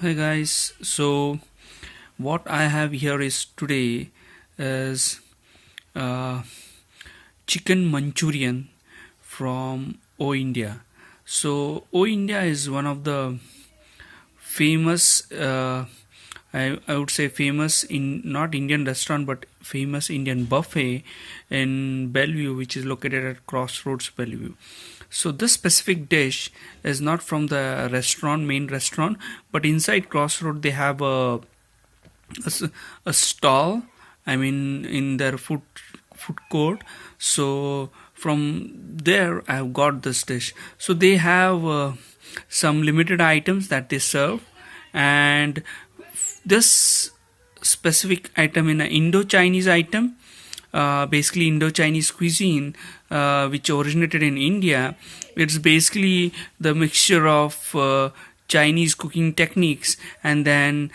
Hi guys, so what I have here is today is uh, chicken Manchurian from O India. So O India is one of the famous, I would say famous in not Indian restaurant but famous Indian buffet in Bellevue, which is located at Crossroads Bellevue. So this specific dish is not from the main restaurant, but inside Crossroad they have a stall. I mean, in their food court. So from there, I have got this dish. So they have some limited items that they serve, and this specific item in an Indo-Chinese item, basically Indo-Chinese cuisine, which originated in India. It's basically the mixture of Chinese cooking techniques and then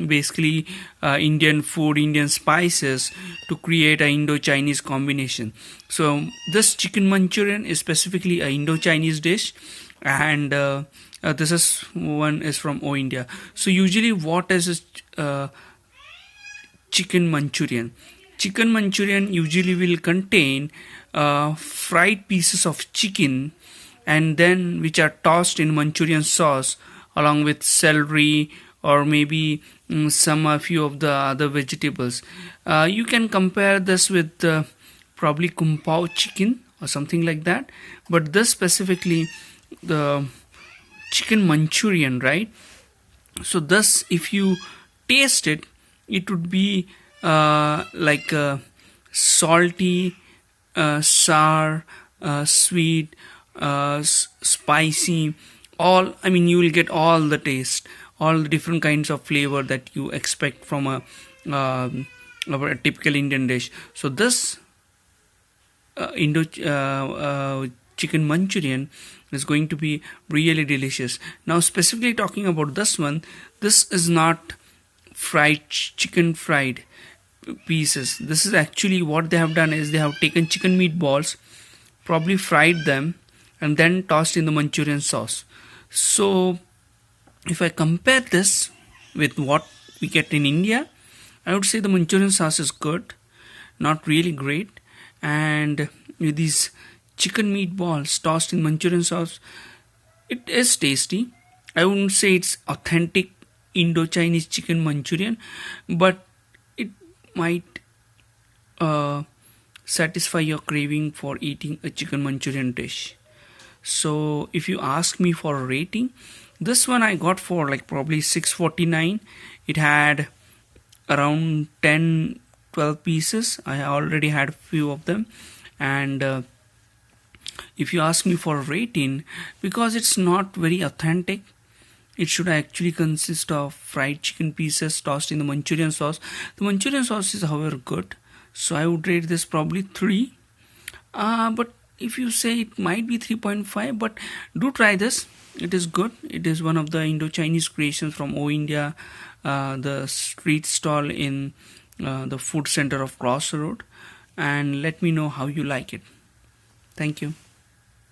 basically Indian food, Indian spices to create a Indo-Chinese combination. So this chicken Manchurian is specifically a Indo-Chinese dish, and this is one is from O India. So usually, what is a chicken Manchurian? Chicken Manchurian usually will contain fried pieces of chicken and then which are tossed in Manchurian sauce along with celery or maybe some a few of the other vegetables. You can compare this with probably Kung Pao chicken or something like that, but this specifically the chicken Manchurian, right? So thus, if you taste it, it would be like salty, sour, sweet, spicy. All, I mean, you will get all the taste, all the different kinds of flavor that you expect from a typical Indian dish. So this Indo chicken Manchurian is going to be really delicious. Now, specifically talking about this one, this is not fried chicken fried pieces. This is actually what they have done is they have taken chicken meatballs, probably fried them and then tossed in the Manchurian sauce. So if I compare this with what we get in India, I would say the Manchurian sauce is good, not really great, and with these chicken meatballs tossed in Manchurian sauce, it is tasty. I wouldn't say it's authentic Indo-Chinese chicken Manchurian, but it might satisfy your craving for eating a chicken Manchurian dish. So if you ask me for a rating, this one I got for like probably 649. It had around 10-12 pieces. I already had a few of them, and if you ask me for a rating, because it's not very authentic, it should actually consist of fried chicken pieces tossed in the Manchurian sauce. The Manchurian sauce is however good, so I would rate this probably 3. But if you say it might be 3.5, but do try this. It is good. It is one of the Indo-Chinese creations from O India, the street stall in the food center of Crossroad, and let me know how you like it. Thank you.